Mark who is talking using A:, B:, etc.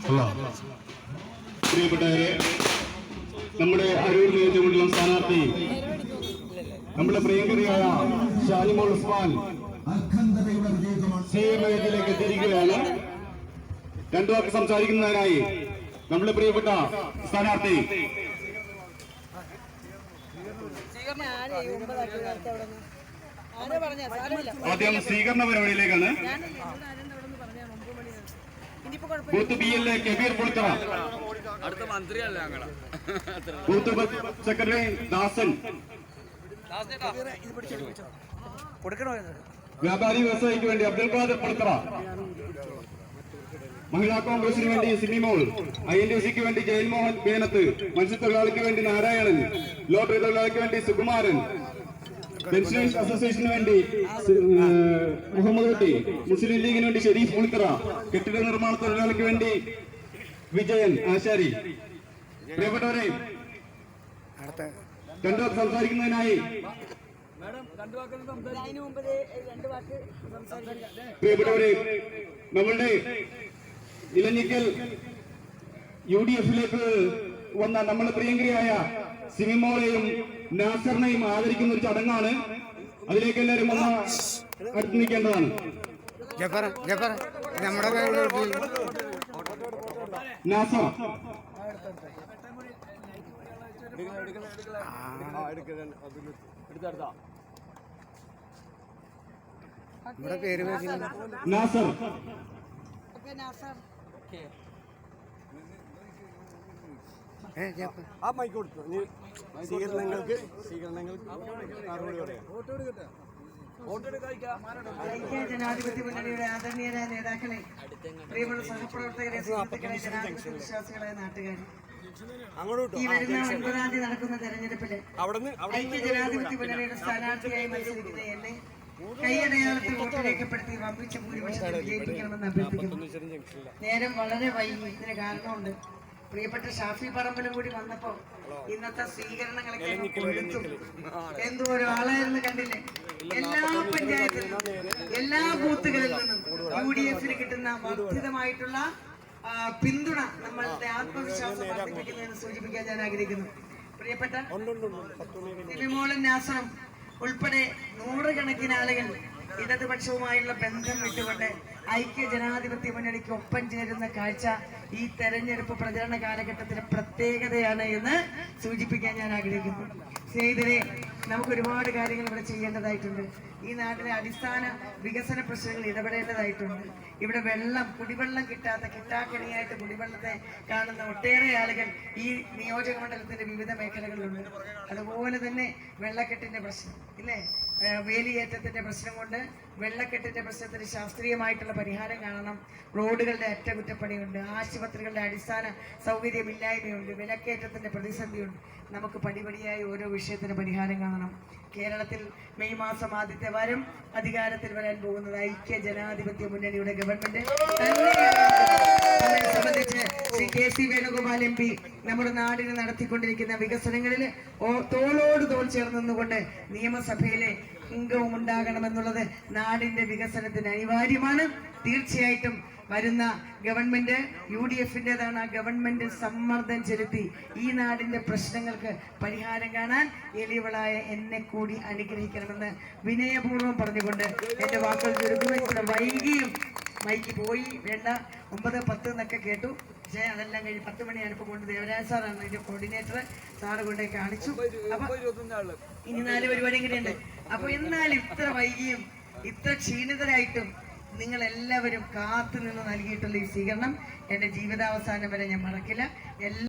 A: പ്രിയപ്പെട്ടവരെ, നമ്മുടെ അരൂർ നിയോജകമണ്ഡലം സ്ഥാനാർത്ഥി നമ്മുടെ പ്രിയങ്കരിയായ ഷാനിമോൾ ഉസ്മാൻ CMലേക്ക് എത്തിയിരിക്കുകയാണ്. രണ്ടു വാക്ക് സംസാരിക്കുന്നതിനായി നമ്മുടെ പ്രിയപ്പെട്ട സ്ഥാനാർത്ഥി ആദ്യം സ്വീകരണ പരിപാടിയിലേക്കാണ്. Booth BLA Kabeer Pulithara, booth secretary Dasan, വ്യാപാരി വ്യവസായിക്ക് വേണ്ടി അബ്ദുൽ ഖാദർ പുളിത്തറ, മഹിളാ കോൺഗ്രസിന് വേണ്ടി സിനിമോൾ, INTUCക്ക് വേണ്ടി ജയൻമോഹൻ ബേനത്ത്, മത്സ്യത്തൊഴിലാളിക്ക് വേണ്ടി നാരായണൻ, ലോട്ടറി തൊഴിലാളിക്ക് വേണ്ടി സുകുമാരൻ, പെൻഷനേഴ്സ് അസോസിയേഷന് വേണ്ടി മുഹമ്മദ് കുട്ടി, മുസ്ലിം ലീഗിന് വേണ്ടി ഷെരീഫ് പുളിത്തറ, കെട്ടിട നിർമ്മാണ തൊഴിലാളിക്ക് വേണ്ടി വിജയൻ ആശാരി. പ്രിയപ്പെട്ടവരെ, രണ്ടു വാക്ക് സംസാരിക്കുന്നതിനായി പ്രിയപ്പെട്ടവരെ, നമ്മളുടെ ഇലഞ്ഞിക്കൽ UDFിലേക്ക് വന്ന നമ്മളെ പ്രിയങ്കരിയായ സിനിമോളെയും നാസറിനെയും ആദരിക്കുന്ന ഒരു ചടങ്ങാണ്. അതിലേക്ക് എല്ലാവരും വന്ന് അടുത്ത് നിൽക്കേണ്ടതാണ്. നാസർ നാസർ
B: ജനാധിപത്യ മുന്നണിയുടെ ആദരണീയരായ നേതാക്കളെ, പ്രിയമുള്ള സഹപ്രവർത്തകരെ, സുഹൃത്തുക്കളെ, ജനാധിപത്യ വിശ്വാസികളായ നാട്ടുകാരെ, ഈ വരുന്ന 9-ാം തീയതി നടക്കുന്ന തെരഞ്ഞെടുപ്പില് ഐക്യ ജനാധിപത്യ മുന്നണിയുടെ സ്ഥാനാർത്ഥിയായി മത്സരിക്കുന്ന എന്നെ കൈയടയാളത്തിൽ വോട്ട് രേഖപ്പെടുത്തി വമ്പിച്ച ഭൂരിപക്ഷത്തിൽ വിജയിപ്പിക്കണമെന്ന് അഭ്യർത്ഥിക്കുന്നു. നേരം വളരെ വൈകി. ഇതിന് കാരണമുണ്ട്. പ്രിയപ്പെട്ട ഷാഫി പറമ്പലും കൂടി വന്നപ്പോ ഇന്നത്തെ സ്വീകരണങ്ങളൊക്കെ കൊടുത്തു. എന്തോ ഒരാളായിരുന്നു, കണ്ടില്ലേ? എല്ലാ പഞ്ചായത്തിലും എല്ലാ ബൂത്തുകളിൽ നിന്നും UDFന് കിട്ടുന്ന വർദ്ധിതമായിട്ടുള്ള പിന്തുണ നമ്മളുടെ ആത്മവിശ്വാസം വർദ്ധിപ്പിക്കുന്നതിന് സൂചിപ്പിക്കാൻ ഞാൻ ആഗ്രഹിക്കുന്നു. പ്രിയപ്പെട്ട സിനിമോളും നാസറും ഉൾപ്പെടെ നൂറുകണക്കിന് ആളുകൾ ഇടതുപക്ഷവുമായുള്ള ബന്ധം വിട്ടുകൊണ്ട് ഐക്യ ജനാധിപത്യ മുന്നണിക്ക് ഒപ്പം ചേരുന്ന കാഴ്ച ഈ തെരഞ്ഞെടുപ്പ് പ്രചരണ കാലഘട്ടത്തിലെ പ്രത്യേകതയാണ് എന്ന് സൂചിപ്പിക്കാൻ ഞാൻ ആഗ്രഹിക്കുന്നു. സ്നേഹിതരെ, നമുക്ക് ഒരുപാട് കാര്യങ്ങൾ ഇവിടെ ചെയ്യേണ്ടതായിട്ടുണ്ട്. ഈ നാട്ടിലെ അടിസ്ഥാന വികസന പ്രശ്നങ്ങൾ ഇടപെടേണ്ടതായിട്ടുണ്ട്. ഇവിടെ കുടിവെള്ളം കിട്ടാക്കണിയായിട്ട് കുടിവെള്ളത്തെ കാണുന്ന ഒട്ടേറെ ആളുകൾ ഈ നിയോജക മണ്ഡലത്തിന്റെ വിവിധ മേഖലകളിലുണ്ട്. അതുപോലെ തന്നെ വെള്ളക്കെട്ടിന്റെ പ്രശ്നം ഇല്ലേ, വേലിയേറ്റത്തിന്റെ പ്രശ്നം കൊണ്ട് വെള്ളക്കെട്ടിന്റെ പ്രശ്നത്തിന് ശാസ്ത്രീയമായിട്ടുള്ള പരിഹാരം കാണണം. റോഡുകളുടെ അറ്റകുറ്റപ്പണിയുണ്ട്, ആശുപത്രികളുടെ അടിസ്ഥാന സൗകര്യമില്ലായ്മയുണ്ട്, വിലക്കയറ്റത്തിന്റെ പ്രതിസന്ധിയുണ്ട്. നമുക്ക് പടിപടിയായി ഓരോ വിഷയത്തിന് പരിഹാരം കാണണം. കേരളത്തിൽ മെയ് മാസം ആദ്യത്തെ വാരം അധികാരത്തിൽ വരാൻ പോകുന്നത് ഐക്യ ജനാധിപത്യ മുന്നണിയുടെ ഗവൺമെന്റ് തന്നെയാണ്. സംബന്ധിച്ച് ശ്രീ KC വേണുഗോപാൽ MP നമ്മുടെ നാടിന് നടത്തിക്കൊണ്ടിരിക്കുന്ന വികസനങ്ങളിൽ തോളോട് തോൾ ചേർന്നുകൊണ്ട് നിയമസഭയിലെ അംഗവും ഉണ്ടാകണമെന്നുള്ളത് നാടിന്റെ വികസനത്തിന് അനിവാര്യമാണ്. തീർച്ചയായിട്ടും വരുന്ന ഗവൺമെന്റ് UDFന്റേതാണ്. ആ ഗവൺമെന്റ് സമ്മർദ്ദം ചെലുത്തി ഈ നാടിന്റെ പ്രശ്നങ്ങൾക്ക് പരിഹാരം കാണാൻ എളിയവളായ എന്നെ കൂടി അനുഗ്രഹിക്കണമെന്ന് വിനയപൂർവ്വം പറഞ്ഞുകൊണ്ട് എന്റെ വാക്കുകൾ ചുരുക്കുമെങ്കിൽ വൈകിയും മൈക്ക് പോയി വേണ്ട 9-10 എന്നൊക്കെ കേട്ടു. പക്ഷേ അതെല്ലാം കഴിഞ്ഞ് 10 മണിയാണ് ഇപ്പോൾ കൊണ്ട് ദേവരാജ സാറാണ് ഇതിന്റെ കോർഡിനേറ്റർ. സാറ് കൊണ്ടേ കാണിച്ചു. അപ്പൊ ഇനി 4 പരിപാടിയും കൂടെയുണ്ട്. അപ്പൊ എന്നാലും ഇത്ര വൈകിയും ഇത്ര ക്ഷീണിതരായിട്ടും നിങ്ങൾ എല്ലാവരും കാത്തു നിന്ന് നൽകിയിട്ടുള്ള ഈ സ്വീകരണം എന്റെ ജീവിതാവസാനം വരെ ഞാൻ മറക്കില്ല.